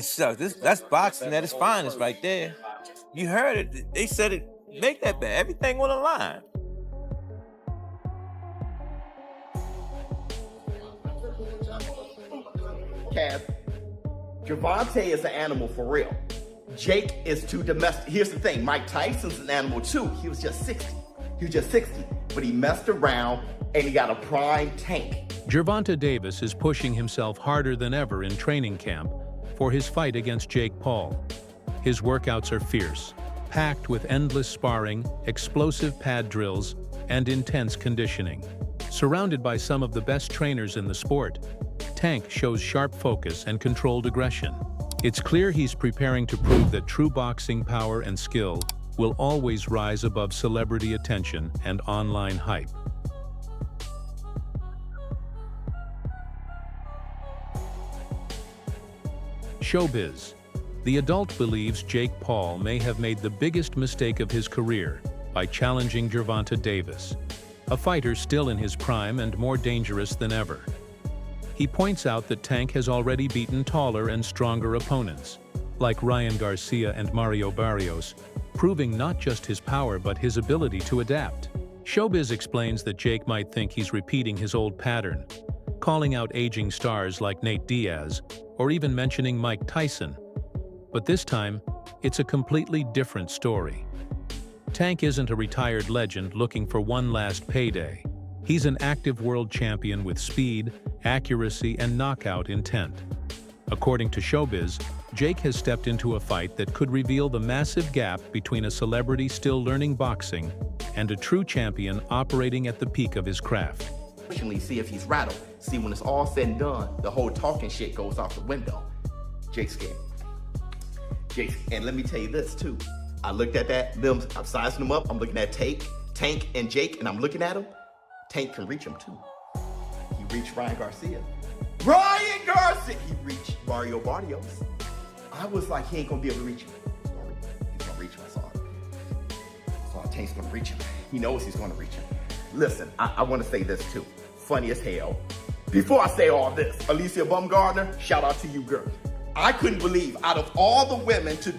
So that's boxing at its finest right there. You heard it. They said it. Make that bad. Everything on the line. Kev, Gervonta is an animal for real. Jake is too domestic. Here's the thing, Mike Tyson's an animal too. He was just 60. He was just 60, but he messed around and he got a prime tank. Gervonta Davis is pushing himself harder than ever in training camp for his fight against Jake Paul. His workouts are fierce, packed with endless sparring, explosive pad drills, and intense conditioning. Surrounded by some of the best trainers in the sport, Tank shows sharp focus and controlled aggression. It's clear he's preparing to prove that true boxing power and skill will always rise above celebrity attention and online hype. Showbiz. The adult believes Jake Paul may have made the biggest mistake of his career by challenging Gervonta Davis, a fighter still in his prime and more dangerous than ever. He points out that Tank has already beaten taller and stronger opponents, like Ryan Garcia and Mario Barrios, proving not just his power but his ability to adapt. Showbiz explains that Jake might think he's repeating his old pattern, calling out aging stars like Nate Diaz, or even mentioning Mike Tyson. But this time, it's a completely different story. Tank isn't a retired legend looking for one last payday. He's an active world champion with speed, accuracy, and knockout intent. According to Showbiz, Jake has stepped into a fight that could reveal the massive gap between a celebrity still learning boxing and a true champion operating at the peak of his craft. See if he's rattled. See, when it's all said and done, the whole talking shit goes out the window. Jake's scared. And let me tell you this too. I looked at that, I'm sizing them up. I'm looking at Tank and Jake, and I'm looking at them. Tank can reach him too. He reached Ryan Garcia. He reached Mario Barrios. I was like, he ain't gonna be able to reach him. He's gonna reach him, I saw it. Tank's gonna reach him. He knows he's gonna reach him. Listen, I wanna say this too. Funny as hell. Before I say all this, Alicia Baumgardner, shout out to you, girl. I couldn't believe, out of all the women to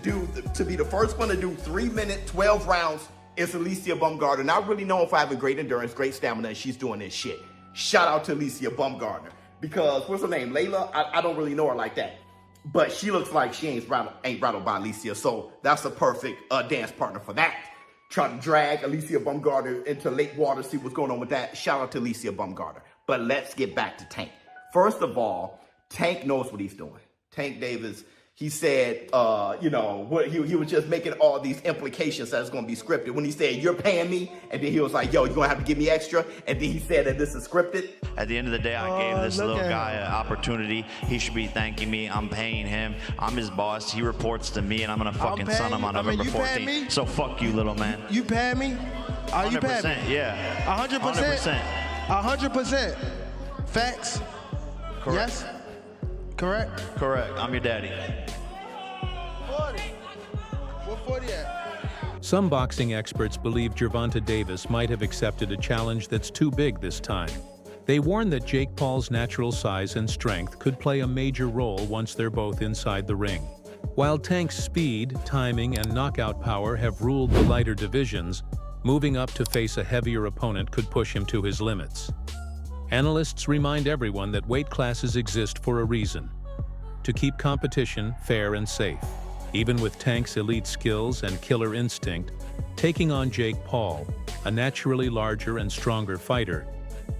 be the first one to do 3 minute, 12 rounds, it's Alicia Baumgardner. Not really know if I have a great endurance, great stamina, and she's doing this shit. Shout out to Alicia Baumgardner. Because, what's her name, Layla? I don't really know her like that. But she looks like she ain't rattled by Alicia, so that's a perfect dance partner for that. Trying to drag Alicia Baumgardner into lake water, see what's going on with that. Shout out to Alicia Baumgardner. But let's get back to Tank. First of all, Tank knows what he's doing. Tank Davis, he said, he was just making all these implications that it's going to be scripted. When he said, you're paying me, and then he was like, yo, you're going to have to give me extra, and then he said that this is scripted. At the end of the day, I gave this little guy an opportunity. He should be thanking me. I'm paying him. I'm his boss. He reports to me, and I'm going to fucking son him on November 14th. So fuck you, little man. You paying me? Are you paying me? Yeah. 100%? 100%. Facts? Correct. Yes? Correct? Correct. I'm your daddy. 40. Where 40 at? Some boxing experts believe Gervonta Davis might have accepted a challenge that's too big this time. They warn that Jake Paul's natural size and strength could play a major role once they're both inside the ring. While Tank's speed, timing, and knockout power have ruled the lighter divisions, moving up to face a heavier opponent could push him to his limits. Analysts remind everyone that weight classes exist for a reason: to keep competition fair and safe. Even with Tank's elite skills and killer instinct, taking on Jake Paul, a naturally larger and stronger fighter,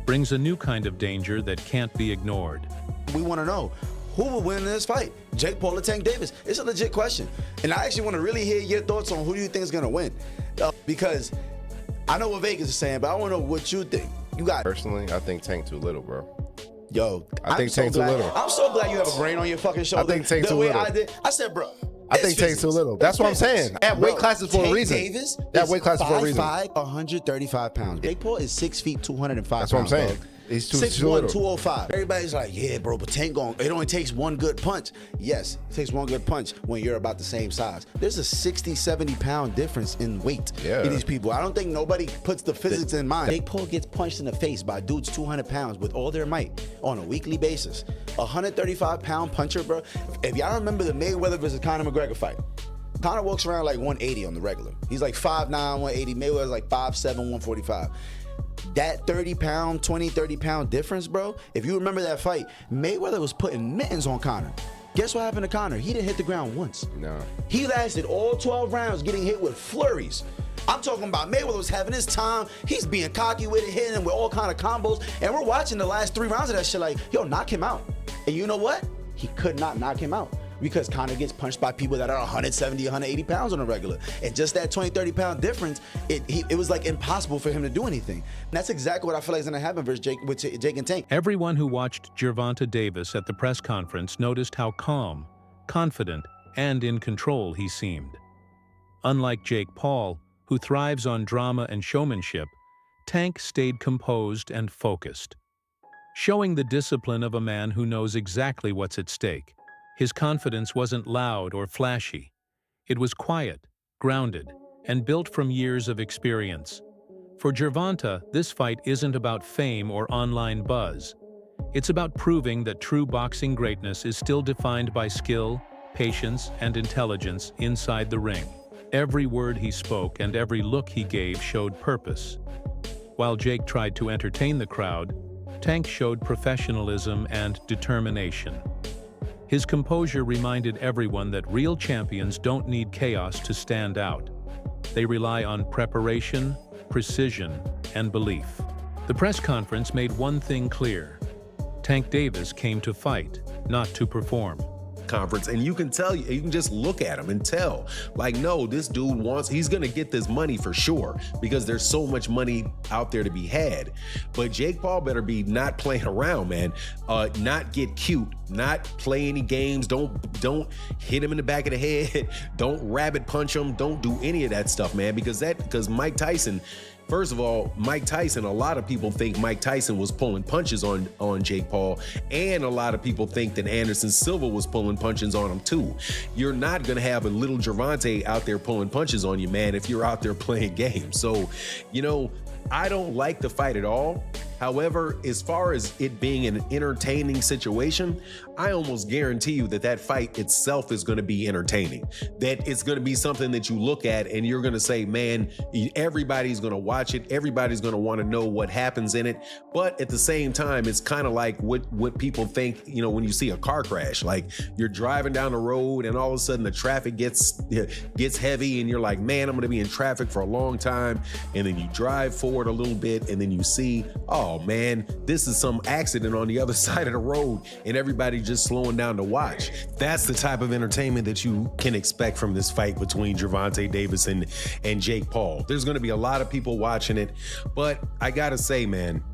brings a new kind of danger that can't be ignored. We want to know, who will win in this fight? Jake Paul or Tank Davis? It's a legit question. And I actually want to really hear your thoughts on who do you think is going to win. Because I know what Vegas is saying, but I want to know what you think. You got Personally, I think Tank too little, bro. Yo, I think Tank too little. I'm so glad you have a brain on your fucking shoulder. I think Tank too little. I said, bro. I think Tank too little. That's what I'm saying. That weight class is for a reason. That weight class is for a reason. 5'5", 135 pounds. Jake Paul is 6 feet, 205 pounds. That's what I'm saying. He's too 6'1", little. 205. Everybody's like, yeah, bro, but Tank it only takes one good punch. Yes, it takes one good punch when you're about the same size. There's a 60, 70-pound difference in weight in these people. I don't think nobody puts the physics in mind. Jake Paul gets punched in the face by dudes 200 pounds with all their might on a weekly basis. 135-pound puncher, bro. If y'all remember the Mayweather versus Conor McGregor fight, Conor walks around like 180 on the regular. He's like 5'9", 180. Mayweather's like 5'7", 145. That 30-pound, 20, 30-pound difference, bro. If you remember that fight, Mayweather was putting mittens on Conor. Guess what happened to Conor? He didn't hit the ground once. No. He lasted all 12 rounds getting hit with flurries. I'm talking about Mayweather was having his time. He's being cocky with it, hitting him with all kind of combos. And we're watching the last 3 rounds of that shit like, yo, knock him out. And you know what? He could not knock him out because Conor gets punched by people that are 170, 180 pounds on a regular. And just that 20, 30-pound difference, it was like impossible for him to do anything. And that's exactly what I feel like is going to happen versus Jake and Tank. Everyone who watched Gervonta Davis at the press conference noticed how calm, confident, and in control he seemed. Unlike Jake Paul, who thrives on drama and showmanship, Tank stayed composed and focused, showing the discipline of a man who knows exactly what's at stake. His confidence wasn't loud or flashy. It was quiet, grounded, and built from years of experience. For Gervonta, this fight isn't about fame or online buzz. It's about proving that true boxing greatness is still defined by skill, patience, and intelligence inside the ring. Every word he spoke and every look he gave showed purpose. While Jake tried to entertain the crowd, Tank showed professionalism and determination. His composure reminded everyone that real champions don't need chaos to stand out. They rely on preparation, precision, and belief. The press conference made one thing clear. Tank Davis came to fight, not to perform. Conference, and you can tell, you can just look at him and tell, like, no, this dude he's gonna get this money for sure because there's so much money out there to be had. But Jake Paul better be not playing around, man. Not get cute, not play any games, don't hit him in the back of the head, don't rabbit punch him, don't do any of that stuff, man, because Mike Tyson, first of all, Mike Tyson, a lot of people think Mike Tyson was pulling punches on Jake Paul, and a lot of people think that Anderson Silva was pulling punches on him too. You're not gonna have a little Gervonta out there pulling punches on you, man, if you're out there playing games. So, I don't like the fight at all. However, as far as it being an entertaining situation, I almost guarantee you that fight itself is going to be entertaining. That it's going to be something that you look at and you're going to say, man, everybody's going to watch it. Everybody's going to want to know what happens in it. But at the same time, it's kind of like what people think, when you see a car crash, like you're driving down the road and all of a sudden the traffic gets heavy and you're like, man, I'm going to be in traffic for a long time. And then you drive forward a little bit and then you see, oh man, this is some accident on the other side of the road and everybody just slowing down to watch. That's the type of entertainment that you can expect from this fight between Gervonta Davis and Jake Paul. There's going to be a lot of people watching it, but I gotta say, man,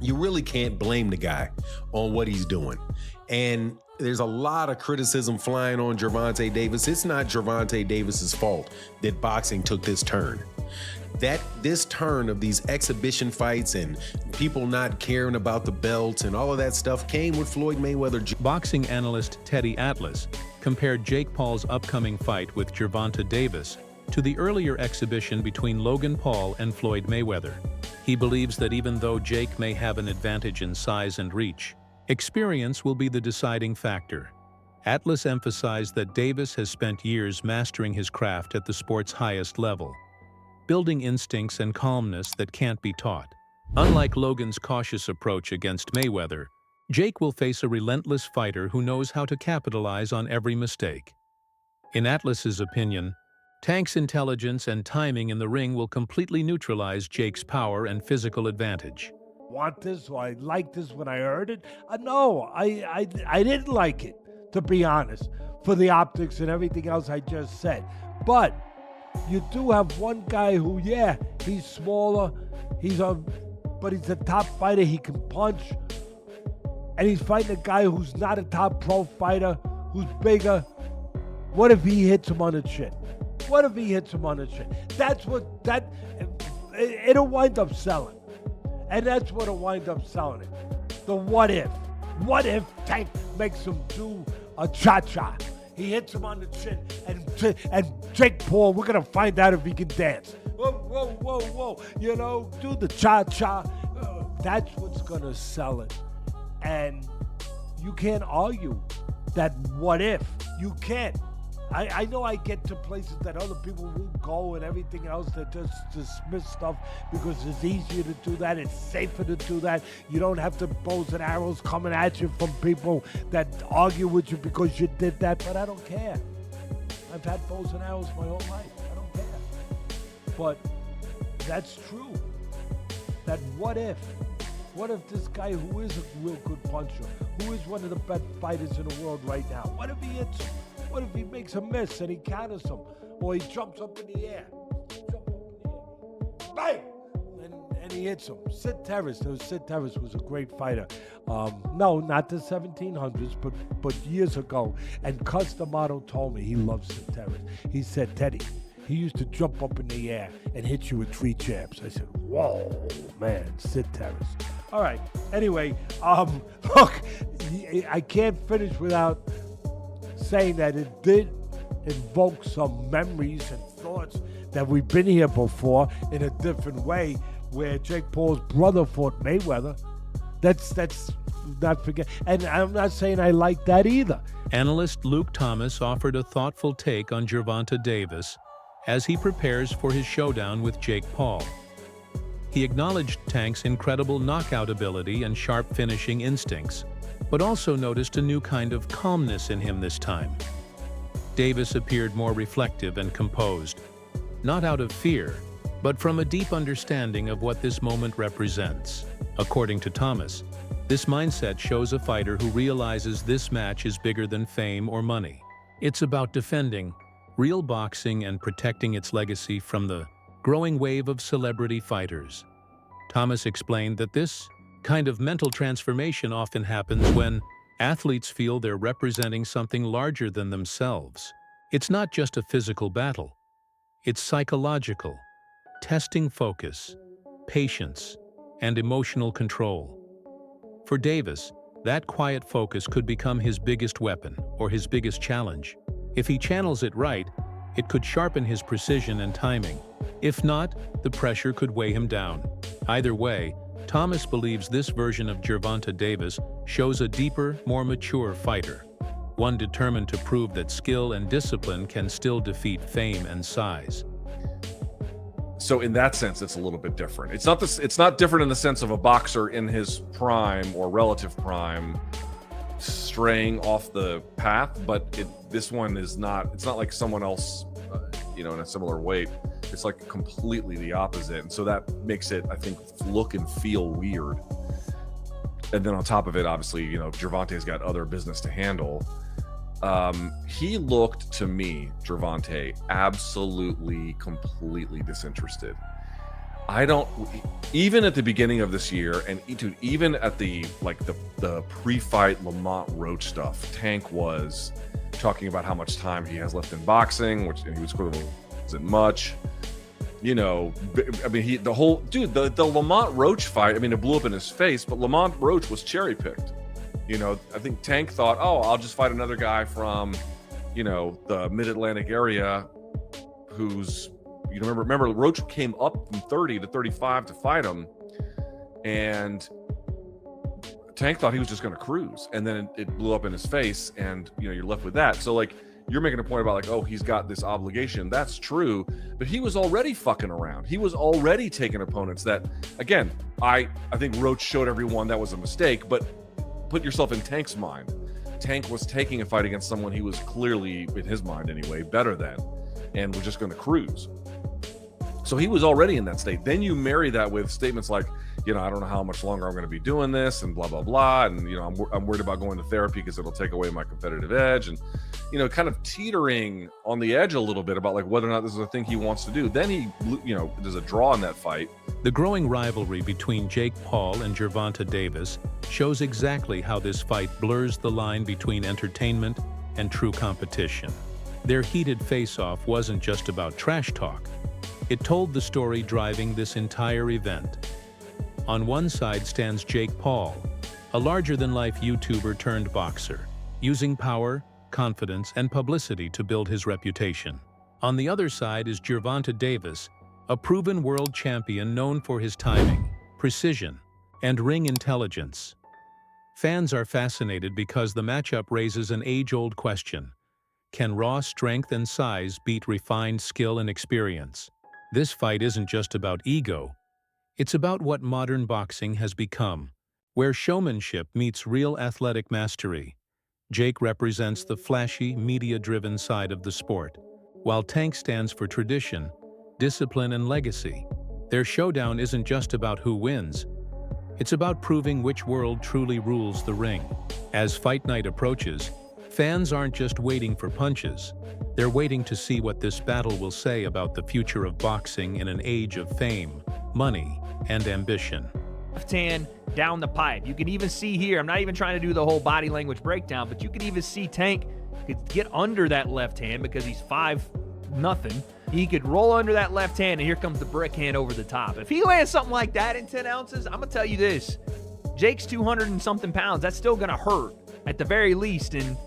you really can't blame the guy on what he's doing. And there's a lot of criticism flying on Gervonta Davis. It's not Gervonta Davis's fault that boxing took this turn. This turn of these exhibition fights and people not caring about the belts and all of that stuff came with Floyd Mayweather. Boxing analyst Teddy Atlas compared Jake Paul's upcoming fight with Gervonta Davis to the earlier exhibition between Logan Paul and Floyd Mayweather. He believes that even though Jake may have an advantage in size and reach, experience will be the deciding factor. Atlas emphasized that Davis has spent years mastering his craft at the sport's highest level, building instincts and calmness that can't be taught. Unlike Logan's cautious approach against Mayweather, Jake will face a relentless fighter who knows how to capitalize on every mistake. In Atlas's opinion, Tank's intelligence and timing in the ring will completely neutralize Jake's power and physical advantage. Want this, or I liked this when I heard it? No, I didn't like it, to be honest, for the optics and everything else I just said. But you do have one guy who, yeah, he's smaller, but he's a top fighter, he can punch, and he's fighting a guy who's not a top pro fighter, who's bigger. What if he hits him on the chin? What if he hits him on the chin? It'll wind up selling. And that's what will wind up selling it. The what if. What if Tank makes him do a cha-cha? He hits him on the chin, and Jake Paul, we're going to find out if he can dance. Whoa, whoa, whoa, whoa. You know, do the cha-cha. That's what's going to sell it. And you can't argue that what if. You can't. I know I get to places that other people won't go and everything else that just dismiss stuff because it's easier to do that. It's safer to do that. You don't have to bows and arrows coming at you from people that argue with you because you did that. But I don't care. I've had bows and arrows my whole life. I don't care. But that's true. That what if? What if this guy who is a real good puncher, who is one of the best fighters in the world right now, what if he hits him? What if he makes a miss and he counters him? Or he jumps up in the air. Bang! And he hits him. Sid Terrace was a great fighter. No, not the 1700s, but years ago. And Cus D'Amato told me he loves Sid Terrace. He said, Teddy, he used to jump up in the air and hit you with 3 jabs. I said, whoa, man, Sid Terrace. All right, anyway, look, I can't finish without saying that it did invoke some memories and thoughts that we've been here before in a different way, where Jake Paul's brother fought Mayweather. That's not forget. And I'm not saying I like that either. Analyst Luke Thomas offered a thoughtful take on Gervonta Davis as he prepares for his showdown with Jake Paul. He acknowledged Tank's incredible knockout ability and sharp finishing instincts, but also noticed a new kind of calmness in him this time. Davis appeared more reflective and composed, not out of fear, but from a deep understanding of what this moment represents. According to Thomas, this mindset shows a fighter who realizes this match is bigger than fame or money. It's about defending real boxing and protecting its legacy from the growing wave of celebrity fighters. Thomas explained that this kind of mental transformation often happens when athletes feel they're representing something larger than themselves. It's not just a physical battle. It's psychological, testing focus, patience, and emotional control. For Davis, that quiet focus could become his biggest weapon or his biggest challenge. If he channels it right, it could sharpen his precision and timing. If not, the pressure could weigh him down. Either way, Thomas believes this version of Gervonta Davis shows a deeper, more mature fighter, one determined to prove that skill and discipline can still defeat fame and size. So in that sense, it's a little bit different. It's not different in the sense of a boxer in his prime or relative prime straying off the path, but this one is not. It's not like someone else, in a similar weight. It's like completely the opposite, and so that makes it, I think, look and feel weird. And then on top of it, obviously, Gervonta's got other business to handle. He looked to me, Gervonta, absolutely, completely disinterested. Even at the beginning of this year, and even at the pre-fight Lamont Roach stuff, Tank was talking about how much time he has left in boxing, and he was clearly wasn't much. The Lamont Roach fight, it blew up in his face, but Lamont Roach was cherry-picked. I think Tank thought, I'll just fight another guy from, the Mid-Atlantic area who's, remember Roach came up from 30 to 35 to fight him, and Tank thought he was just going to cruise, and then it blew up in his face, and, you're left with that. So, you're making a point about, he's got this obligation. That's true, but he was already fucking around. He was already taking opponents that, again, I think Roach showed everyone that was a mistake, but put yourself in Tank's mind. Tank was taking a fight against someone he was clearly, in his mind anyway, better than, and was just going to cruise. So he was already in that state. Then you marry that with statements like, I don't know how much longer I'm going to be doing this, and blah, blah, blah. And, I'm worried about going to therapy because it'll take away my competitive edge. And, kind of teetering on the edge a little bit about whether or not this is a thing he wants to do. Then he, does a draw in that fight. The growing rivalry between Jake Paul and Gervonta Davis shows exactly how this fight blurs the line between entertainment and true competition. Their heated face-off wasn't just about trash talk. It told the story driving this entire event. On one side stands Jake Paul, a larger-than-life YouTuber turned boxer, using power, confidence, and publicity to build his reputation. On the other side is Gervonta Davis, a proven world champion known for his timing, precision, and ring intelligence. Fans are fascinated because the matchup raises an age-old question. Can raw strength and size beat refined skill and experience? This fight isn't just about ego. It's about what modern boxing has become, where showmanship meets real athletic mastery. Jake represents the flashy, media-driven side of the sport, while Tank stands for tradition, discipline, and legacy. Their showdown isn't just about who wins. It's about proving which world truly rules the ring. As fight night approaches, fans aren't just waiting for punches. They're waiting to see what this battle will say about the future of boxing in an age of fame, money, and ambition. Left hand down the pipe. You can even see here, I'm not even trying to do the whole body language breakdown, but you can even see Tank could get under that left hand because he's 5-0. He could roll under that left hand, and here comes the brick hand over the top. If he lands something like that in 10 ounces, I'm going to tell you this. Jake's 200 and something pounds. That's still going to hurt at the very least, and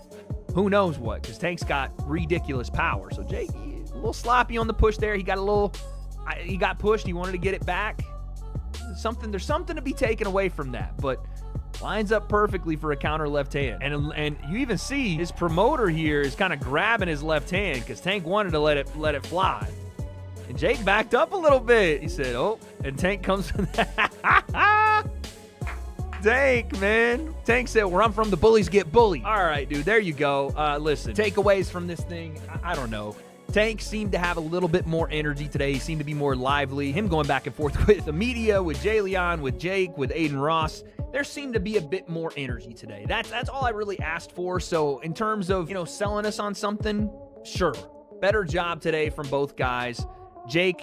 who knows what, because Tank's got ridiculous power. So Jake, a little sloppy on the push there. He got pushed. He wanted to get it back. There's something to be taken away from that, but lines up perfectly for a counter left hand. And you even see his promoter here is kind of grabbing his left hand because Tank wanted to let it fly. And Jake backed up a little bit. He said, oh, and Tank comes with that. Tank, man. Tank said, where I'm from, the bullies get bullied. All right, dude, there you go. Listen, takeaways from this thing, I don't know. Tank seemed to have a little bit more energy today. He seemed to be more lively. Him going back and forth with the media, with Jay Leon, with Jake, with Aiden Ross. There seemed to be a bit more energy today. That's all I really asked for. So in terms of, selling us on something, sure. Better job today from both guys. Jake,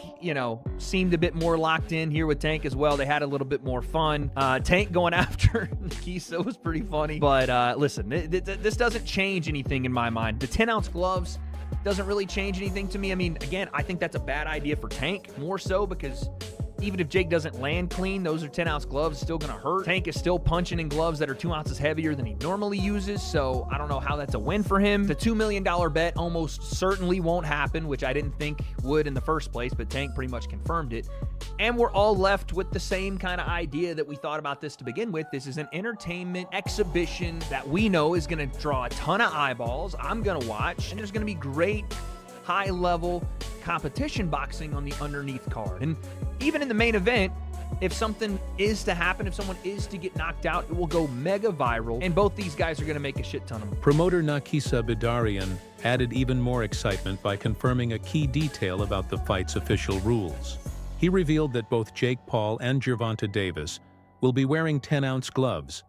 seemed a bit more locked in here with Tank as well. They had a little bit more fun. Tank going after Nikisa was pretty funny. But listen, this doesn't change anything in my mind. The 10-ounce gloves doesn't really change anything to me. I mean, again, I think that's a bad idea for Tank, more so because even if Jake doesn't land clean, those are 10-ounce gloves, still going to hurt. Tank is still punching in gloves that are 2 ounces heavier than he normally uses, so I don't know how that's a win for him. The $2 million bet almost certainly won't happen, which I didn't think would in the first place, but Tank pretty much confirmed it. And we're all left with the same kind of idea that we thought about this to begin with. This is an entertainment exhibition that we know is going to draw a ton of eyeballs. I'm going to watch, and there's going to be great high-level competition boxing on the underneath card. And even in the main event, if something is to happen, if someone is to get knocked out, it will go mega viral, and both these guys are going to make a shit ton of money. Promoter Nakisa Bidarian added even more excitement by confirming a key detail about the fight's official rules. He revealed that both Jake Paul and Gervonta Davis will be wearing 10-ounce gloves,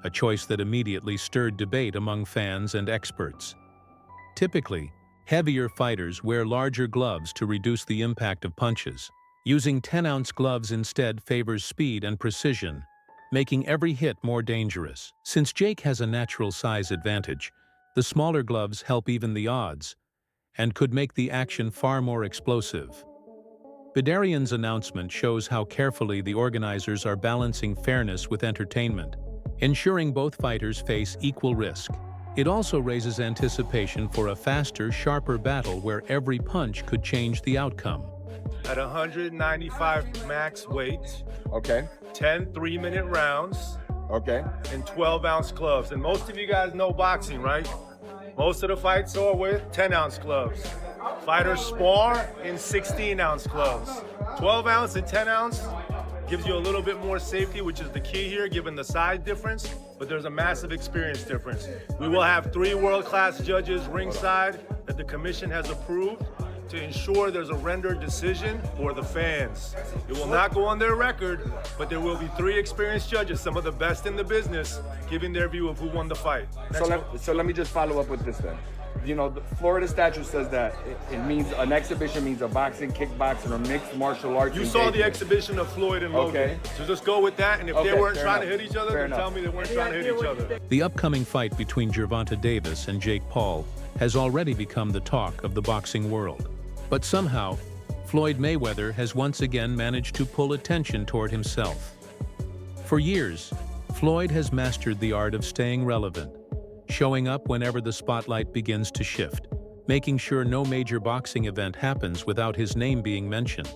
a choice that immediately stirred debate among fans and experts. Typically, heavier fighters wear larger gloves to reduce the impact of punches. Using 10-ounce gloves instead favors speed and precision, making every hit more dangerous. Since Jake has a natural size advantage, the smaller gloves help even the odds and could make the action far more explosive. Bidarian's announcement shows how carefully the organizers are balancing fairness with entertainment, ensuring both fighters face equal risk. It also raises anticipation for a faster, sharper battle where every punch could change the outcome. At 195 max weight. Okay. 10 3-minute rounds. Okay. And 12-ounce gloves. And most of you guys know boxing, right? Most of the fights are with 10-ounce gloves. Fighters spar in 16-ounce gloves. 12-ounce and 10-ounce gives you a little bit more safety, which is the key here, given the size difference, but there's a massive experience difference. We will have 3 world-class judges ringside that the commission has approved to ensure there's a rendered decision for the fans. It will not go on their record, but there will be 3 experienced judges, some of the best in the business, giving their view of who won the fight. So let me just follow up with this then. The Florida statute says that it means an exhibition means a boxing, kickboxing, or mixed martial arts. You saw the exhibition of Floyd and Logan. Okay. So just go with that, and if they weren't trying to hit each other, then tell me they weren't trying to hit each other. The upcoming fight between Gervonta Davis and Jake Paul has already become the talk of the boxing world. But somehow, Floyd Mayweather has once again managed to pull attention toward himself. For years, Floyd has mastered the art of staying relevant, showing up whenever the spotlight begins to shift, making sure no major boxing event happens without his name being mentioned.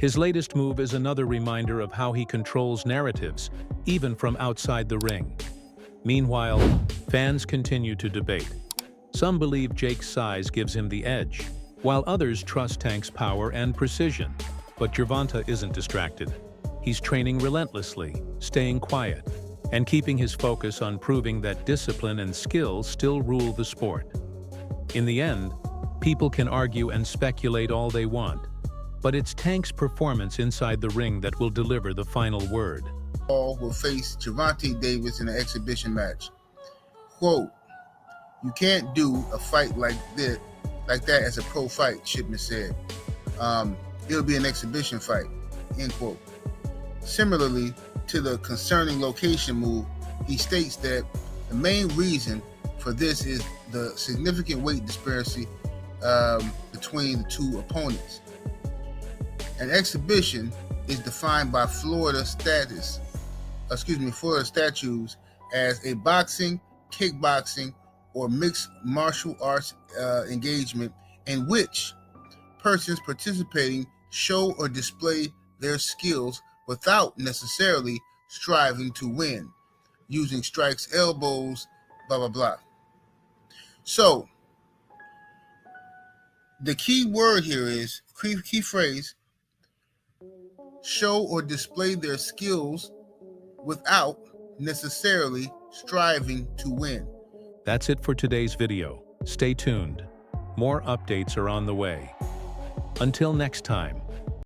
His latest move is another reminder of how he controls narratives, even from outside the ring. Meanwhile, fans continue to debate. Some believe Jake's size gives him the edge, while others trust Tank's power and precision. But Gervonta isn't distracted. He's training relentlessly, staying quiet, and keeping his focus on proving that discipline and skill still rule the sport. In the end, people can argue and speculate all they want, but it's Tank's performance inside the ring that will deliver the final word. Paul will face Gervonta Davis in an exhibition match. Quote, "You can't do a fight like that as a pro fight," Shipman said. It'll be an exhibition fight, end quote. Similarly to the concerning location move, he states that the main reason for this is the significant weight disparity between the two opponents. An exhibition is defined by Florida statutes as a boxing, kickboxing, or mixed martial arts engagement in which persons participating show or display their skills without necessarily striving to win, using strikes, elbows, blah, blah, blah. So, the key word here is, key phrase, show or display their skills without necessarily striving to win. That's it for today's video. Stay tuned. More updates are on the way. Until next time.